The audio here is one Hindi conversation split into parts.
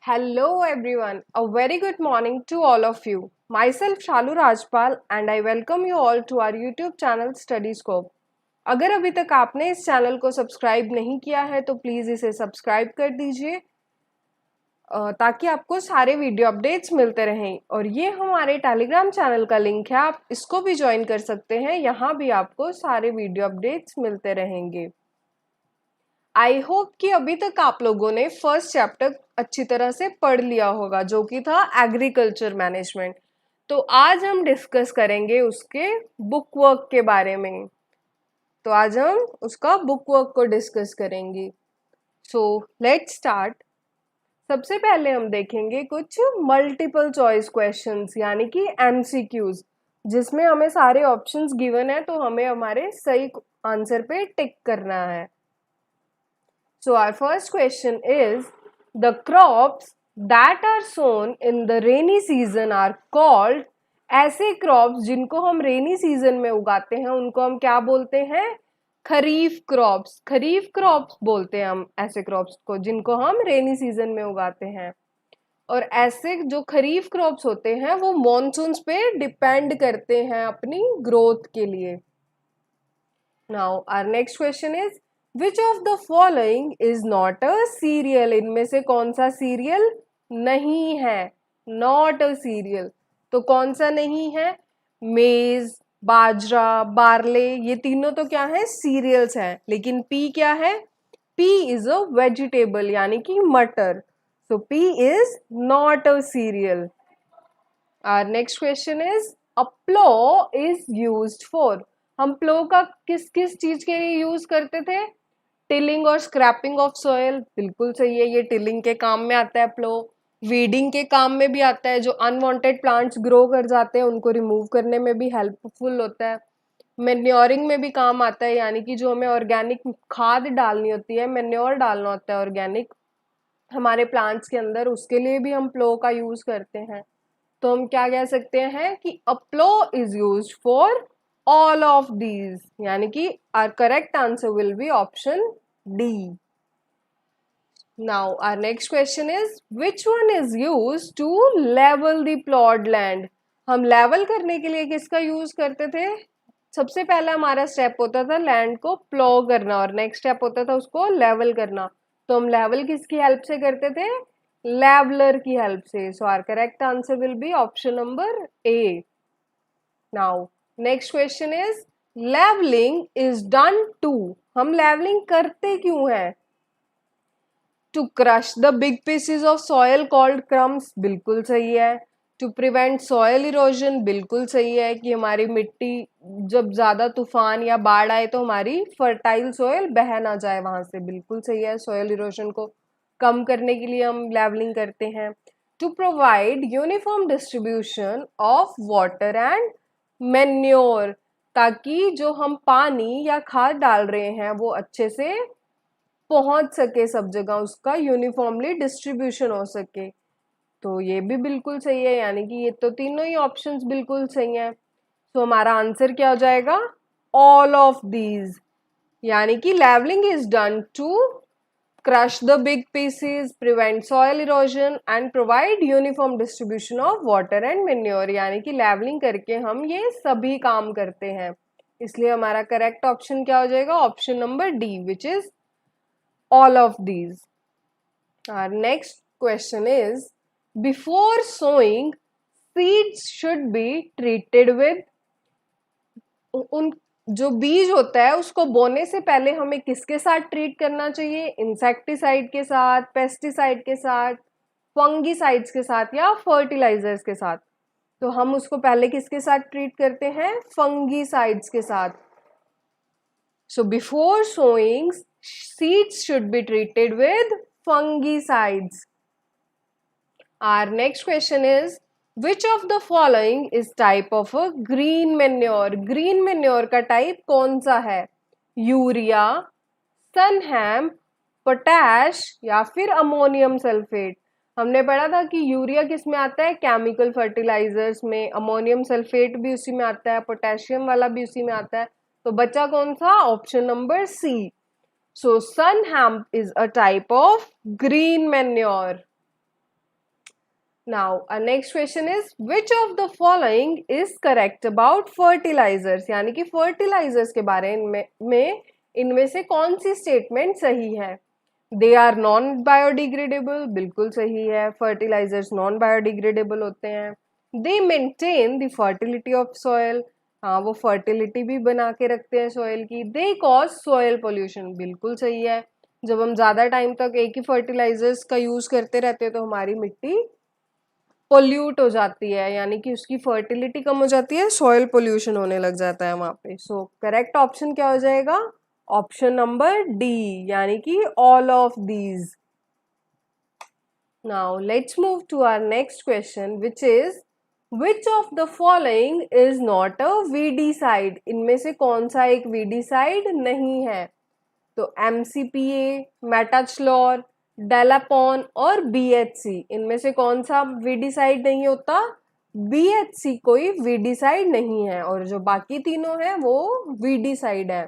Hello everyone, a very good morning to all of you. Myself Shalu Rajpal and I welcome you all to our YouTube channel Study Scope. अगर अभी तक आपने इस चैनल को सब्सक्राइब नहीं किया है तो प्लीज़ इसे सब्सक्राइब कर दीजिए ताकि आपको सारे वीडियो अपडेट्स मिलते रहें। और ये हमारे टेलीग्राम चैनल का लिंक है, आप इसको भी ज्वाइन कर सकते हैं। यहाँ भी आपको सारे वीडियो अपडेट्स मिलते रहेंगे। आई होप कि अभी तक आप लोगों ने फर्स्ट चैप्टर अच्छी तरह से पढ़ लिया होगा, जो कि था एग्रीकल्चर मैनेजमेंट। तो आज हम डिस्कस करेंगे उसके बुक वर्क के बारे में। तो आज हम उसका बुक वर्क को डिस्कस करेंगे। So let's start. सबसे पहले हम देखेंगे कुछ मल्टीपल चॉइस क्वेश्चंस यानी कि एमसीक्यूज, जिसमें हमें सारे ऑप्शंस गिवन है तो हमें हमारे सही आंसर पे टिक करना है। So our first question is, the crops that are sown in the rainy season are called, ऐसे क्रॉप्स जिनको हम रेनी सीजन में उगाते हैं उनको हम क्या बोलते हैं? खरीफ क्रॉप्स। खरीफ क्रॉप्स बोलते हैं हम ऐसे क्रॉप्स को जिनको हम रेनी सीजन में उगाते हैं। और ऐसे जो खरीफ क्रॉप्स होते हैं वो मॉनसून्स पे डिपेंड करते हैं अपनी ग्रोथ के लिए। Now our next question is, which of the following is not a serial? इनमें से कौन सा सीरियल नहीं है? नॉट अ सीरियल, तो कौन सा नहीं है? मेज, बाजरा, बार्ले, ये तीनों तो क्या है? सीरियल्स हैं। लेकिन पी क्या है? पी इज अ वेजिटेबल यानी कि मटर। So pea is not a cereal. Our next question is, a plough is used for. हम प्लो का किस किस चीज के लिए यूज करते थे? टिलिंग और स्क्रैपिंग ऑफ सॉइल, बिल्कुल सही है, ये टिलिंग के काम में आता है प्लो। वीडिंग के काम में भी आता है, जो अनवांटेड प्लांट्स ग्रो कर जाते हैं उनको रिमूव करने में भी हेल्पफुल होता है। मैन्योरिंग में भी काम आता है, यानी कि जो हमें ऑर्गेनिक खाद डालनी होती है, मैन्योर डालना होता है ऑर्गेनिक हमारे प्लांट्स के अंदर, उसके लिए भी हम प्लो का यूज करते हैं। तो हम क्या कह सकते हैं कि a plough is used for all of these, यानी कि our correct answer will be option D. Now our next question is, which one is used to level the plot land? हम लेवल करने के लिए किसका यूज करते थे? सबसे पहला हमारा स्टेप होता था लैंड को प्लो करना और नेक्स्ट स्टेप होता था उसको लेवल करना। तो हम लेवल किसकी हेल्प से करते थे? लेवलर की हेल्प से। So our correct answer will be option number A. Now next question is, levelling is done to. हम लेवलिंग करते क्यों हैं? To crush the big pieces of soil called crumbs, बिल्कुल सही है। टू प्रिवेंट सॉयल इरोजन, बिल्कुल सही है कि हमारी मिट्टी जब ज्यादा तूफान या बाढ़ आए तो हमारी फर्टाइल सॉयल बह ना जाए वहां से, बिल्कुल सही है। सॉयल इरोजन को कम करने के लिए हम लेवलिंग करते हैं। To provide uniform distribution of water and manure, ताकि जो हम पानी या खाद डाल रहे हैं वो अच्छे से पहुंच सके सब जगह, उसका यूनिफॉर्मली डिस्ट्रीब्यूशन हो सके। तो ये भी बिल्कुल सही है, यानी कि ये तो तीनों ही ऑप्शंस बिल्कुल सही हैं। तो हमारा आंसर क्या हो जाएगा? ऑल ऑफ दीज, यानी कि levelling is done to crush the big pieces, prevent soil erosion and provide uniform distribution of water and manure, यानी कि लेवलिंग करके हम ये सभी काम करते हैं। इसलिए हमारा करेक्ट ऑप्शन क्या हो जाएगा? Option number D, which is all of these. Our next question is, before sowing, seeds should be treated with, उन जो बीज होता है उसको बोने से पहले हमें किसके साथ ट्रीट करना चाहिए? इंसेक्टिसाइड के साथ, पेस्टिसाइड के साथ, फंगीसाइड्स के साथ या फर्टिलाइजर्स के साथ? तो हम उसको पहले किसके साथ ट्रीट करते हैं? फंगीसाइड्स के साथ। So before sowing, seeds should be treated with fungicides. Our next question is, which of the following is type of a green manure? Green manure का type कौन सा है? यूरिया, सनहैम, पोटैश या फिर अमोनियम सल्फेट? हमने पढ़ा था कि यूरिया किस में आता है? केमिकल फर्टिलाइजर्स में। अमोनियम सल्फेट भी उसी में आता है, पोटेशियम वाला भी उसी में आता है। तो बचा कौन सा? Option number C. So sunhemp is a type of green manure. Now, our next question is which of the following is correct about fertilizers? यानी कि fertilizers के बारे में इनमें से कौन सी स्टेटमेंट सही है? They are non biodegradable, बिल्कुल सही है. Fertilizers non biodegradable होते हैं. They maintain the fertility of soil, हाँ वो फर्टिलिटी भी बना के रखते हैं सॉइल की. They cause soil pollution, बिल्कुल सही है. जब हम ज्यादा टाइम तक एक ही फर्टिलाइजर्स का यूज करते रहते हैं तो हमारी मिट्टी पोल्यूट हो जाती है, यानी कि उसकी फर्टिलिटी कम हो जाती है, सॉइल पोल्यूशन होने लग जाता है वहां पे. सो करेक्ट ऑप्शन क्या हो जाएगा? ऑप्शन नंबर डी, यानी कि all of these. Now let's move to our next question which is which of the following is not a weedicide? इनमें से कौन सा एक वीडीसाइड नहीं है? तो MCPA, मेटाचलोर, डेलापॉन और BHC, इनमें से कौन सा वीडीसाइड नहीं होता? BHC कोई वीडीसाइड नहीं है और जो बाकी तीनों हैं वो वीडीसाइड है.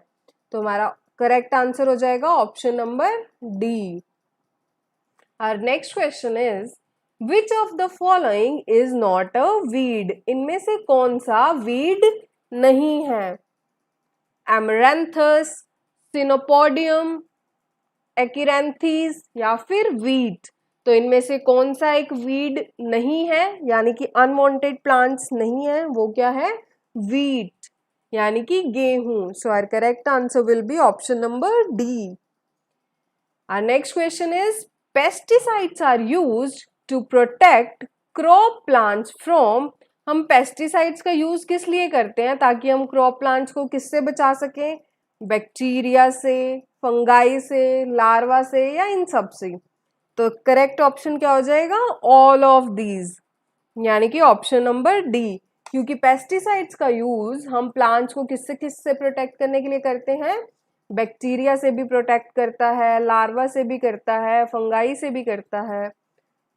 तो हमारा करेक्ट आंसर हो जाएगा option number D. Our next question is which of the following is not a weed? इनमें से कौन सा वीड नहीं है? एमरैंथस, सिनोपोडियम, एक्रेंथीज या फिर वीट. तो इनमें से कौन सा एक वीड नहीं है, यानी कि अनवांटेड प्लांट्स नहीं है? वो क्या है? वीट, यानी कि गेहूं. So our correct answer will be option number D. Our next question is pesticides are used to protect crop plants from. हम पेस्टिसाइड्स का यूज किस लिए करते हैं? ताकि हम क्रॉप प्लांट्स को किससे बचा सकें? बैक्टीरिया से, फंगाई से, लार्वा से या इन सब से. तो करेक्ट ऑप्शन क्या हो जाएगा? ऑल ऑफ दीज, यानी कि ऑप्शन नंबर डी. क्योंकि पेस्टिसाइड्स का यूज हम प्लांट्स को किससे प्रोटेक्ट करने के लिए करते हैं? बैक्टीरिया से भी प्रोटेक्ट करता है, लार्वा से भी करता है, फंगाई से भी करता है.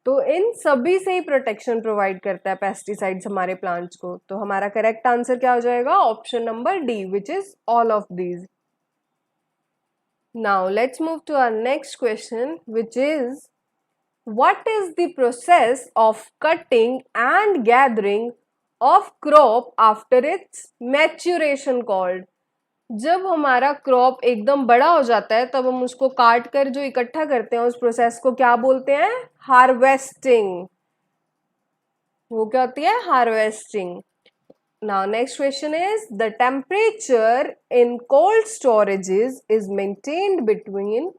तो इन सभी से ही प्रोटेक्शन प्रोवाइड करता है पेस्टिसाइड्स हमारे प्लांट्स को. तो हमारा करेक्ट आंसर क्या हो जाएगा? Option number D, which is all of these. Now let's move to our next question which is what is the process of cutting and gathering of crop after its maturation called? जब हमारा क्रॉप एकदम बड़ा हो जाता है तब हम उसको काट कर जो इकट्ठा करते हैं उस प्रोसेस को क्या बोलते हैं? हार्वेस्टिंग. वो क्या होती है? Harvesting. Now next question is the temperature in cold storages is maintained between.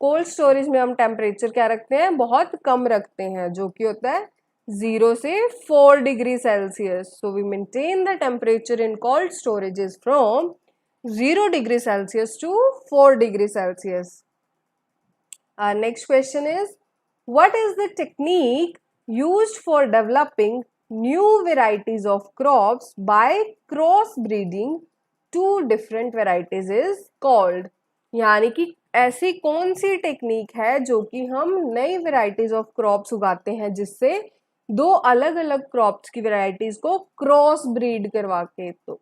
Cold storage में हम टेम्परेचर क्या रखते हैं? बहुत कम रखते हैं, जो कि होता है 0 से 4 degree Celsius. So we maintain the temperature in cold storages from 0 degree Celsius to 4 degree Celsius. Our next question is what is the technique used for developing new varieties of crops by crossbreeding two different varieties is called? यानी कि ऐसी कौन सी टेक्निक है जो कि हम नई वेराइटीज ऑफ क्रॉप्स उगाते हैं जिससे दो अलग अलग क्रॉप्स की वेराइटीज को क्रॉस ब्रीड करवा के. तो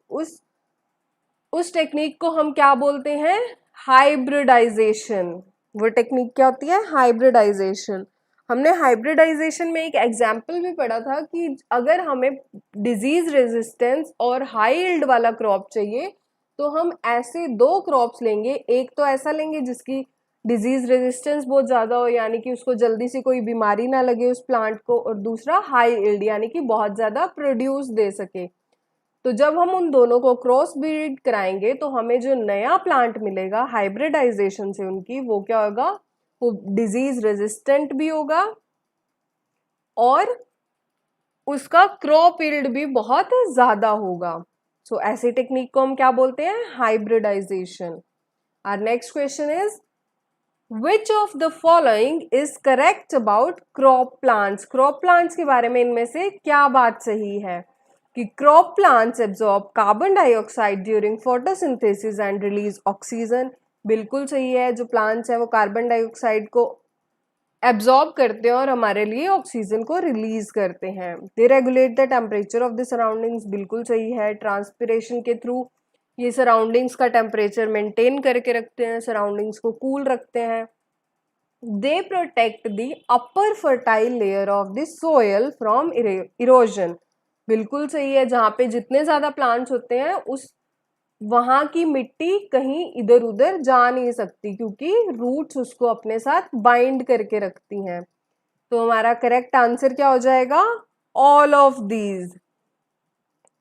उस टेक्निक को हम क्या बोलते हैं? हाइब्रिडाइजेशन. वो टेक्निक क्या होती है? हाइब्रिडाइजेशन. हमने हाइब्रिडाइजेशन में एक एग्जाम्पल भी पढ़ा था कि अगर हमें डिजीज रेजिस्टेंस और हाई यील्ड वाला क्रॉप चाहिए तो हम ऐसे दो क्रॉप्स लेंगे. एक तो ऐसा लेंगे जिसकी डिजीज रेजिस्टेंस बहुत ज़्यादा हो, यानी कि उसको जल्दी से कोई बीमारी ना लगे उस प्लांट को, और दूसरा हाई यील्ड, यानी कि बहुत ज़्यादा प्रोड्यूस दे सके. तो जब हम उन दोनों को क्रॉस ब्रीड कराएंगे तो हमें जो नया प्लांट मिलेगा हाइब्रिडाइजेशन से उनकी, वो क्या होगा? वो डिजीज रेजिस्टेंट भी होगा और उसका क्रॉप यील्ड भी बहुत ज़्यादा होगा. सो ऐसी टेक्निक को हम क्या बोलते हैं? Hybridisation. Our next question is which of the following is correct about crop plants? Crop plants के बारे में इनमें से क्या बात सही है? कि crop plants absorb carbon dioxide during photosynthesis and release oxygen. बिल्कुल सही है. जो प्लांट्स है वो कार्बन डाइऑक्साइड को एब्जॉर्ब करते हैं और हमारे लिए ऑक्सीजन को रिलीज करते हैं. They regulate the temperature of the surroundings. बिल्कुल सही है. ट्रांसपिरेशन के थ्रू ये सराउंडिंग्स का टेम्परेचर मेंटेन करके रखते हैं, सराउंडिंग्स को कूल रखते हैं. They protect the upper fertile layer of the soil from erosion. बिल्कुल सही है, जहाँ पे जितने ज्यादा प्लांट्स होते हैं उस वहां की मिट्टी कहीं इधर उधर जा नहीं सकती, क्योंकि रूट्स उसको अपने साथ बाइंड करके रखती हैं। तो हमारा करेक्ट आंसर क्या हो जाएगा? All of these.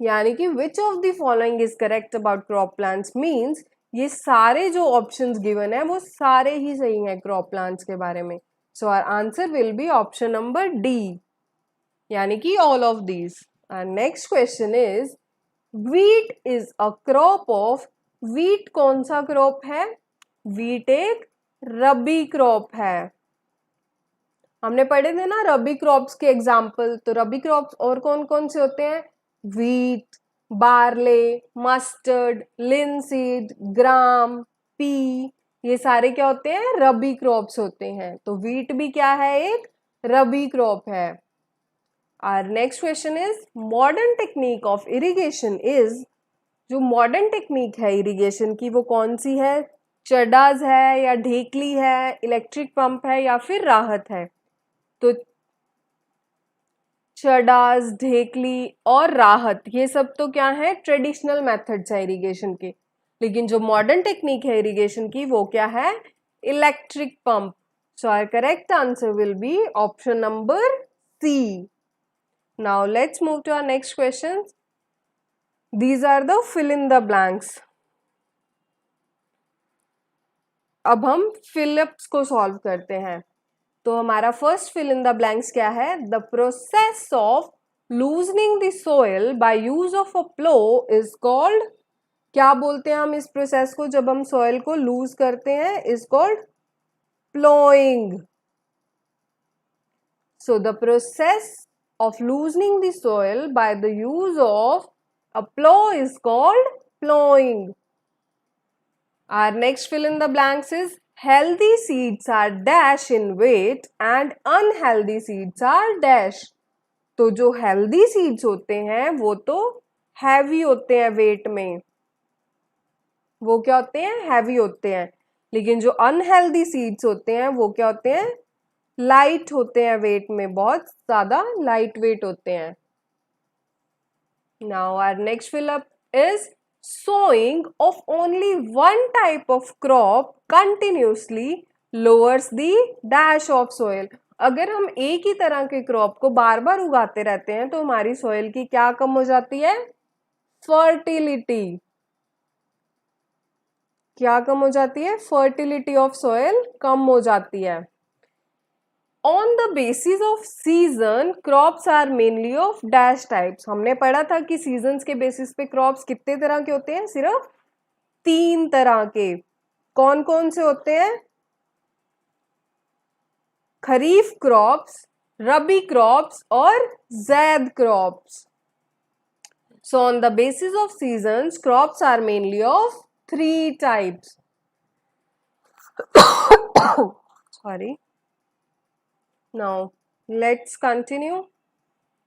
यानी कि विच of the following is correct about crop plants means ये सारे जो ऑप्शंस गिवन है वो सारे ही सही हैं क्रॉप प्लांट्स के बारे में। So our answer will be option number D, यानी कि all of these. Next question is wheat is a crop of. Wheat कौन सा क्रॉप है? व्हीट एक रबी क्रॉप है। हमने पढ़े थे ना रबी क्रॉप्स के एग्जाम्पल। तो रबी क्रॉप्स और कौन कौन से होते हैं? व्हीट, बार्ले, मस्टर्ड, लिनसीड, ग्राम, पी, ये सारे क्या होते हैं? रबी क्रॉप्स होते हैं। तो व्हीट भी क्या है? एक रबी क्रॉप है। Our next question is modern technique of irrigation is. जो मॉडर्न टेक्निक है इरिगेशन की वो कौन सी है? चडास है या ढेकली है, इलेक्ट्रिक पंप है या फिर राहत है? तो चडास, ढेकली और राहत ये सब तो क्या है? ट्रेडिशनल मेथड्स है इरिगेशन के। लेकिन जो मॉडर्न टेक्निक है इरिगेशन की वो क्या है? Electric pump. So our correct answer will be option number C. Now let's move to our next question. These are the fill in the blanks. अब हम फिलअप्स को सॉल्व करते हैं। तो हमारा first fill in the blanks क्या है? The process of loosening the soil by use of a plough is called. क्या बोलते हैं हम इस प्रोसेस को जब हम सोइल को लूज करते हैं? Is called ploughing. So the process of loosening the soil by the use of a plow is called plowing. Our next fill in the blanks is healthy seeds are dash in weight and unhealthy seeds are dash. तो जो healthy seeds होते हैं वो तो heavy होते हैं weight में, वो क्या होते हैं? heavy होते हैं। लेकिन जो unhealthy seeds होते हैं वो क्या होते हैं? लाइट होते हैं वेट में, बहुत ज्यादा लाइट वेट होते हैं। Now our next fill up is sowing of only one type of crop continuously lowers the dash of soil. अगर हम एक ही तरह के क्रॉप को बार बार उगाते रहते हैं तो हमारी सोइल की क्या कम हो जाती है? फर्टिलिटी। क्या कम हो जाती है? फर्टिलिटी ऑफ सोइल कम हो जाती है। On the basis of season, crops are mainly of dash types. हमने पढ़ा था कि सीजन्स के बेसिस पे क्रॉप्स कितने तरह के होते हैं? सिर्फ 3 तरह के। कौन कौन से होते हैं? खरीफ क्रॉप्स, रबी क्रॉप्स और ज़ैद crops. So on the basis of seasons, crops are mainly of 3 types. Sorry. Now let's continue.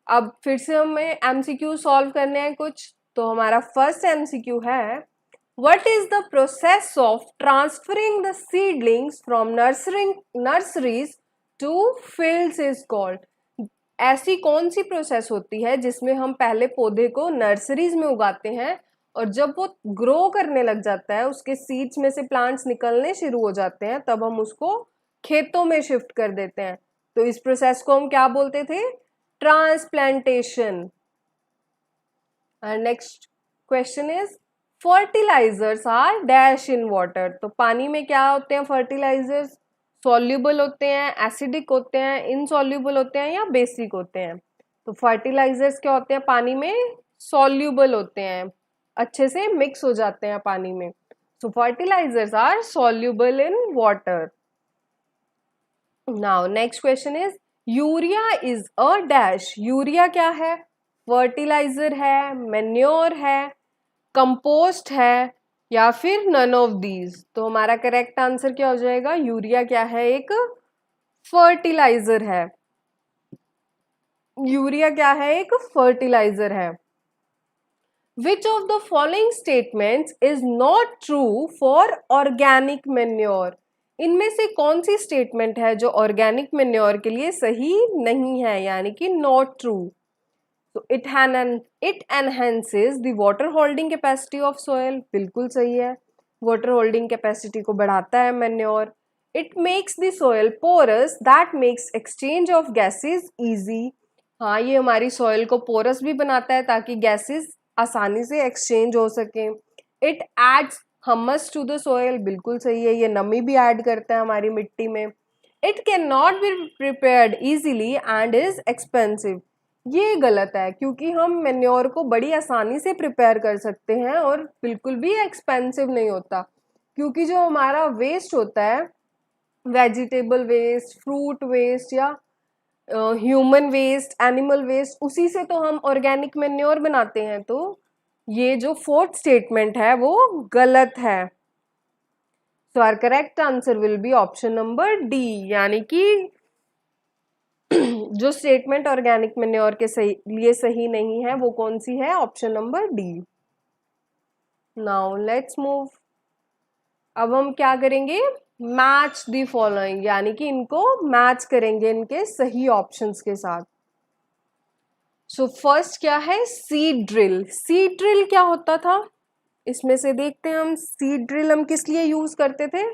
अब फिर से हमें MCQ सॉल्व करने हैं कुछ। तो हमारा फर्स्ट MCQ है What is the process of transferring the seedlings from nurseries to fields is called? ऐसी कौन सी प्रोसेस होती है जिसमें हम पहले पौधे को नर्सरीज में उगाते हैं और जब वो ग्रो करने लग जाता है, उसके सीड्स में से प्लांट्स निकलने शुरू हो जाते हैं, तब हम उसको खेतों में शिफ्ट कर देते हैं। तो इस प्रोसेस को हम क्या बोलते थे? Transplantation. Next question is fertilisers are dash in water. तो पानी में क्या होते हैं फर्टिलाइजर्स? सॉल्युबल होते हैं, एसिडिक होते हैं, इनसॉल्युबल होते हैं या बेसिक होते हैं? तो फर्टिलाइजर्स क्या होते हैं पानी में? सॉल्युबल होते हैं, अच्छे से मिक्स हो जाते हैं पानी में। So fertilisers are soluble in water. Now next question is urea is a dash. Urea क्या है? फर्टिलाइजर है, मैन्योर है, कंपोस्ट है या फिर नन ऑफ दीज? तो हमारा करेक्ट आंसर क्या हो जाएगा? यूरिया क्या है? एक फर्टिलाइजर है। यूरिया क्या है? एक फर्टिलाइजर है। Which of the following statements is not true for organic manure? इनमें से कौन सी स्टेटमेंट है जो ऑर्गेनिक मेन्योर के लिए सही नहीं है, यानी कि नॉट ट्रू? तो it enhances the water holding capacity of soil, बिल्कुल सही है, वाटर होल्डिंग कैपेसिटी को बढ़ाता है manure. It makes the soil porous that makes exchange of gases easy, हाँ ये हमारी सॉइल को पोरस भी बनाता है ताकि गैसेस आसानी से एक्सचेंज हो सके। It adds humus to the soil, बिल्कुल सही है, ये नमी भी ऐड करता है हमारी मिट्टी में। It can not be prepared easily and is expensive, ये गलत है क्योंकि हम मेन्योर को बड़ी आसानी से प्रिपेयर कर सकते हैं और बिल्कुल भी एक्सपेंसिव नहीं होता, क्योंकि जो हमारा वेस्ट होता है, वेजिटेबल वेस्ट, फ्रूट वेस्ट या ह्यूमन वेस्ट, एनिमल वेस्ट, उसी से तो हम ऑर्गेनिक मेन्योर बनाते हैं। तो ये जो फोर्थ स्टेटमेंट है वो गलत है। So our correct answer will be option number D, यानी कि जो स्टेटमेंट ऑर्गेनिक मेन्योर के लिए सही नहीं है वो कौन सी है? Option number D. Now let's move. अब हम क्या करेंगे? मैच दी फॉलोइंग, यानी कि इनको मैच करेंगे इनके सही ऑप्शंस के साथ। सो फर्स्ट क्या है? Seed drill. सीड ड्रिल क्या होता था इसमें से देखते हैं हम। सीड ड्रिल हम किस लिए यूज करते थे?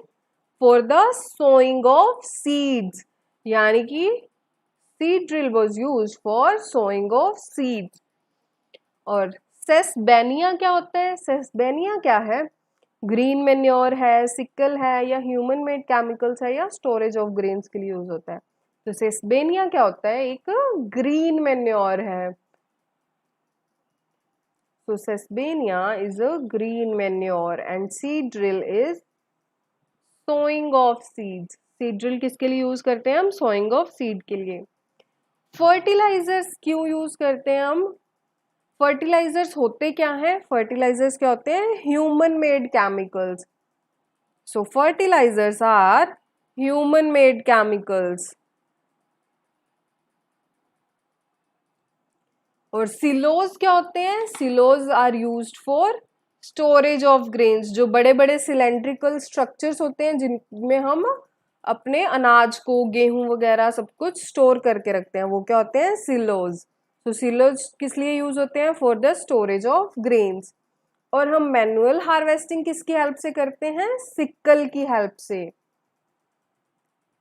For the sowing of seeds, यानी कि seed drill was used for sowing of seeds। और सेसबेनिया क्या होता है? सेसबेनिया क्या है? ग्रीन मेन्योर है, सिकल है, या ह्यूमन मेड केमिकल्स है, या स्टोरेज ऑफ ग्रेन्स के लिए यूज होता है? तो सेसबेनिया क्या होता है? एक ग्रीन मेन्योर है। So sesbania is a green manure and seed drill is sowing of seeds। seed drill किसके लिए यूज करते हैं हम? sowing of seed के लिए। फर्टिलाइजर्स क्यों यूज करते हैं हम? फर्टिलाइजर्स होते क्या हैं? फर्टिलाइजर्स क्या होते हैं? Human made chemicals. So fertilisers are human made chemicals. और सिलोज क्या होते हैं? Silos are used for storage of grains. जो बड़े बड़े सिलेंड्रिकल स्ट्रक्चर्स होते हैं जिनमें हम अपने अनाज को, गेहूं वगैरह सब कुछ स्टोर करके रखते हैं, वो क्या होते हैं? सिलोज। तो सिलोज किस लिए यूज होते हैं? For the storage of grains. और हम मैनुअल हार्वेस्टिंग किसकी हेल्प से करते हैं? सिक्कल की हेल्प से।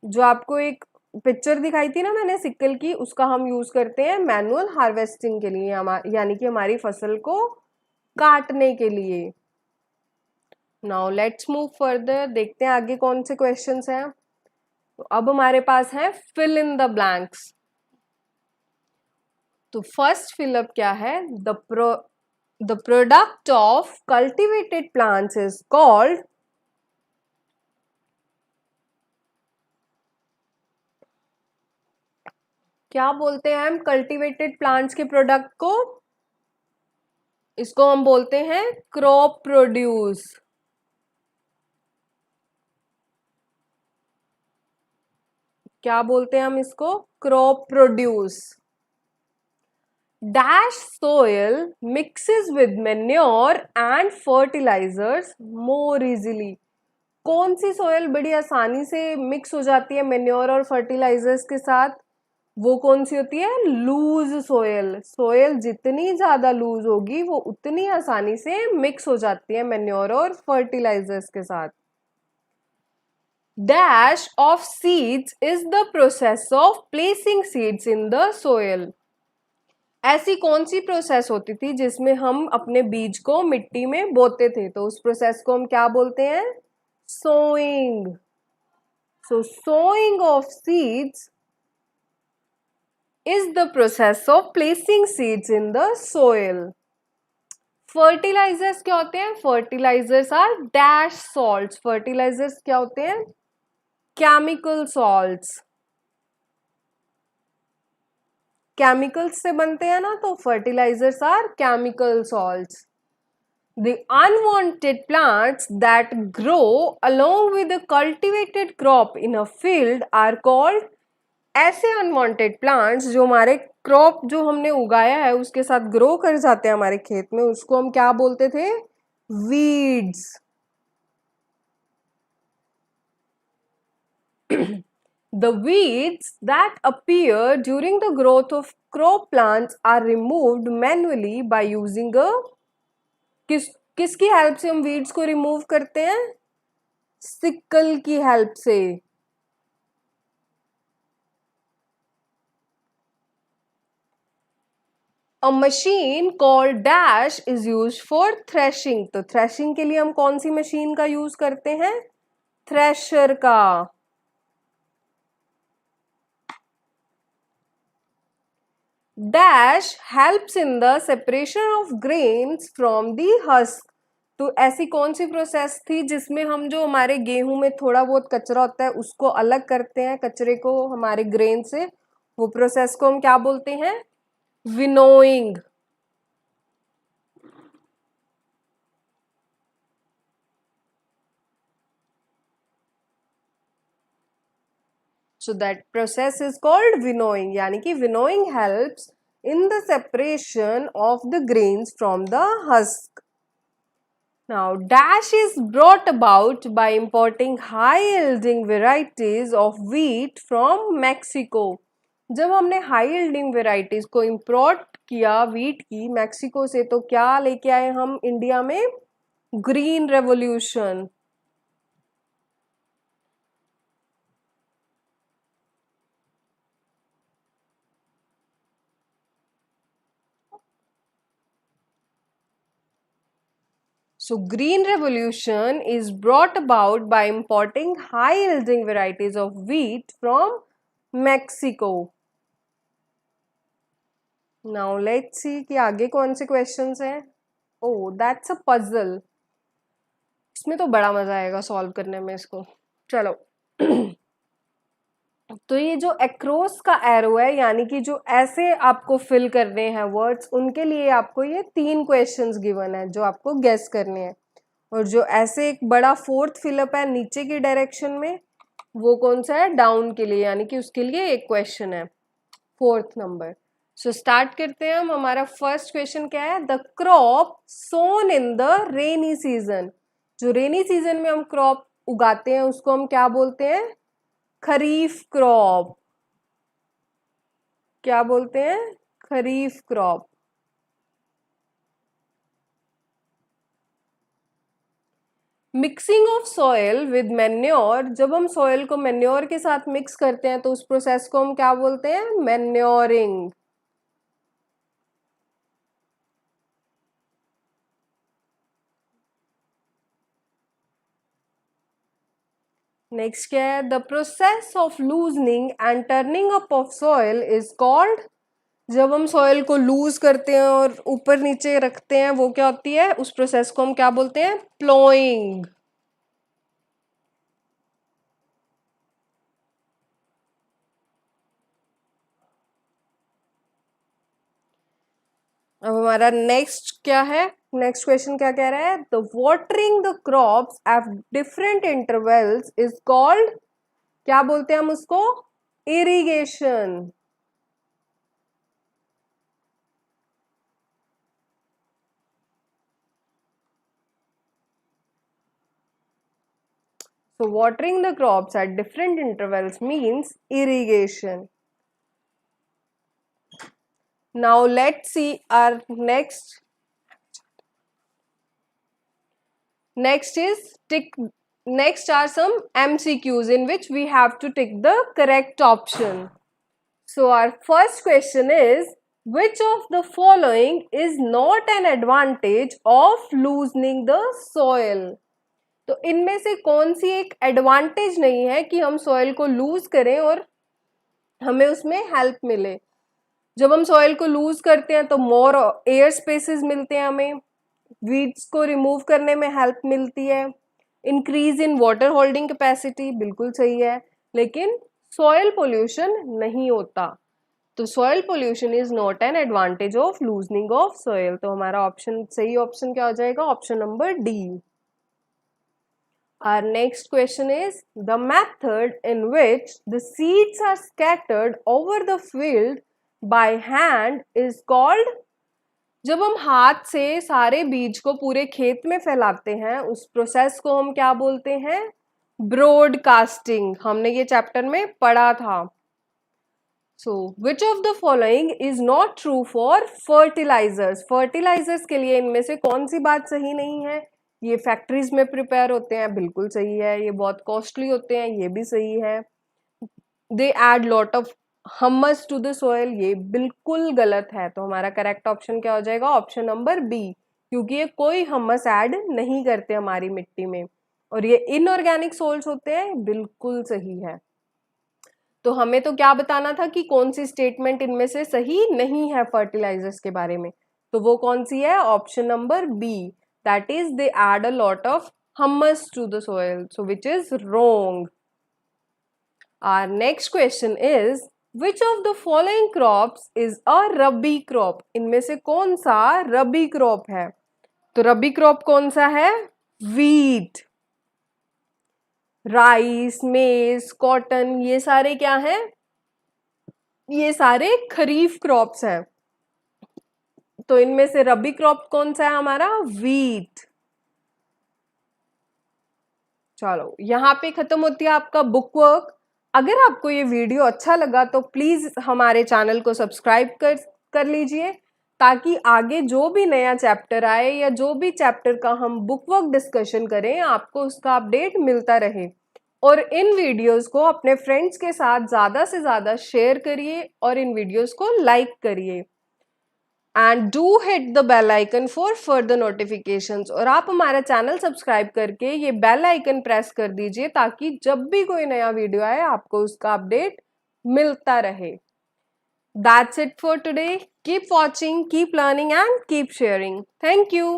जो आपको एक पिक्चर दिखाई थी ना मैंने सिक्कल की, उसका हम यूज करते हैं मैनुअल हार्वेस्टिंग के लिए, यानी कि हमारी फसल को काटने के लिए। नाउ लेट्स मूव फर्दर, देखते हैं आगे कौन से क्वेश्चंस हैं। तो अब हमारे पास है फिल इन द ब्लैंक्स। तो फर्स्ट फिलअप क्या है? The product of cultivated plants is called, क्या बोलते हैं हम कल्टिवेटेड प्लांट्स के प्रोडक्ट को? इसको हम बोलते हैं क्रॉप प्रोड्यूस। क्या बोलते हैं हम इसको? Crop produce. Dash soil mixes with manure and fertilisers more easily. कौन सी सोयल बड़ी आसानी से मिक्स हो जाती है मैन्योर और फर्टिलाइजर्स के साथ? वो कौन सी होती है? Loose soil. सोयल जितनी ज्यादा लूज होगी वो उतनी आसानी से मिक्स हो जाती है मैन्योर और फर्टिलाइजर्स के साथ। Dash of seeds is the process of placing seeds in the soil. ऐसी कौन सी प्रोसेस होती थी जिसमें हम अपने बीज को मिट्टी में बोते थे? तो उस प्रोसेस को हम क्या बोलते हैं? Sowing. So sowing of seeds is the process of placing seeds in the soil। Fertilisers क्या होते हैं? Fertilisers are dash salts. Fertilisers क्या होते हैं? Chemical salts. केमिकल्स से बनते हैं ना, तो fertilisers are chemical salts. The unwanted plants that grow along with the cultivated crop in a field are called, ऐसे अनवांटेड प्लांट्स जो हमारे क्रॉप जो हमने उगाया है उसके साथ ग्रो कर जाते हैं हमारे खेत में, उसको हम क्या बोलते थे? Weeds. The weeds that appear during the growth of crop plants are removed manually by using a किसकी हेल्प से हम वीड्स को रिमूव करते हैं? सिकल की हेल्प से. A machine called dash is used for threshing. तो threshing के लिए हम कौन सी मशीन का यूज करते हैं? थ्रेशर का. Dash helps in the separation of grains from the husk. तो ऐसी कौन सी प्रोसेस थी जिसमें हम जो हमारे गेहूं में थोड़ा बहुत कचरा होता है उसको अलग करते हैं, कचरे को हमारे ग्रेन से? वो प्रोसेस को हम क्या बोलते हैं? Winnowing. So that process is called winnowing. यानी कि winnowing helps in the separation of the grains from the husk. Now dash is brought about by importing high yielding varieties of wheat from Mexico. जब हमने हाई यील्डिंग वेराइटीज को इम्पोर्ट किया वीट की मैक्सिको से, तो क्या लेके आए हम इंडिया में? Green revolution. So green revolution is brought about by importing high yielding varieties of wheat from Mexico. Now let's see कि आगे कौन से क्वेश्चंस हैं. Oh, that's a puzzle. इसमें तो बड़ा मजा आएगा सॉल्व करने में इसको. चलो. तो ये जो एक्रोस का एरो है, यानी कि जो ऐसे आपको फिल करने हैं वर्ड्स, उनके लिए आपको ये 3 क्वेश्चंस गिवन है जो आपको गेस करने हैं. और जो ऐसे एक बड़ा फोर्थ फिलअप है नीचे की डायरेक्शन में, वो कौन सा है? डाउन के लिए, यानी कि उसके लिए एक क्वेश्चन है, 4th नंबर. सो स्टार्ट करते हैं हम. हमारा फर्स्ट क्वेश्चन क्या है? The crop sown in the rainy season. जो रेनी सीजन में हम क्रॉप उगाते हैं उसको हम क्या बोलते हैं? खरीफ क्रॉप. क्या बोलते हैं? Kharif crop. Mixing of soil with manure. जब हम सॉइल को मैन्योर के साथ मिक्स करते हैं तो उस प्रोसेस को हम क्या बोलते हैं? मैन्योरिंग. नेक्स्ट क्या है? The process of loosening and turning up of soil is called. जब हम सॉइल को लूज करते हैं और ऊपर नीचे रखते हैं, वो क्या होती है? उस प्रोसेस को हम क्या बोलते हैं? प्लोइंग. अब हमारा नेक्स्ट क्या है? नेक्स्ट क्वेश्चन क्या कह रहा है? The watering the crops at different intervals is called. क्या बोलते हैं हम उसको? Irrigation. So watering the crops at different intervals means irrigation. Now let's see our next. Next are some MCQs in which we have to tick the correct option. So our first question is, which of the following is not an advantage of loosening the soil? तो इनमें से कौन सी एक एडवांटेज नहीं है कि हम सॉइल को लूज करें और हमें उसमें हेल्प मिले? जब हम सॉइल को लूज करते हैं तो मोर एयर स्पेसेस मिलते हैं हमें, वीड्स को रिमूव करने में हेल्प मिलती है, increase in water holding capacity, बिल्कुल सही है, लेकिन सॉइल पोल्यूशन नहीं होता. तो soil pollution is not an advantage of loosening of soil. तो हमारा ऑप्शन, सही ऑप्शन क्या हो जाएगा? Option number D. Our next question is, the method in which the seeds are scattered over the field by hand is called. जब हम हाथ से सारे बीज को पूरे खेत में फैलाते हैं उस प्रोसेस को हम क्या बोलते हैं? ब्रॉडकास्टिंग, हमने ये चैप्टर में पढ़ा था। So which of the following is not true for fertilizers, fertilizers के लिए इनमें से कौन सी बात सही नहीं है? ये फैक्ट्रीज में प्रिपेयर होते हैं, बिल्कुल सही है। ये बहुत कॉस्टली होते हैं, ये भी सही है। They add lot of humus to the soil, ये बिल्कुल गलत है। तो हमारा करेक्ट ऑप्शन क्या हो जाएगा? ऑप्शन नंबर बी, क्योंकि ये कोई हमस ऐड नहीं करते हमारी मिट्टी में, और ये इनऑर्गेनिक सोल्स होते हैं, बिल्कुल सही है। तो हमें तो क्या बताना था कि कौन सी स्टेटमेंट इनमें से सही नहीं है फर्टिलाइजर्स के बारे में, तो वो कौन सी है? Option number B, that is they add a lot of humus to the soil, so which is wrong. Our next question is, which of the following crops is a rabi crop? इनमें से कौन सा रबी क्रॉप है? तो रबी क्रॉप कौन सा है? वीट, राइस, मेज, कॉटन, ये सारे क्या हैं? ये सारे खरीफ क्रॉप्स हैं। तो इनमें से रबी क्रॉप कौन सा है हमारा? वीट। चलो, यहाँ पे खत्म होती है आपका बुक वर्क। अगर आपको ये वीडियो अच्छा लगा तो प्लीज हमारे चैनल को सब्सक्राइब कर लीजिए, ताकि आगे जो भी नया चैप्टर आए या जो भी चैप्टर का हम बुक वर्क डिस्कशन करें, आपको उसका अपडेट मिलता रहे। और इन वीडियोस को अपने फ्रेंड्स के साथ ज़्यादा से ज़्यादा शेयर करिए और इन वीडियोस को लाइक करिए। And do hit the bell icon for further notifications. और आप हमारा चैनल सब्सक्राइब करके ये बेल आइकन प्रेस कर दीजिए, ताकि जब भी कोई नया वीडियो आए आपको उसका अपडेट मिलता रहे। That's it for today. Keep watching, keep learning and keep sharing. Thank you.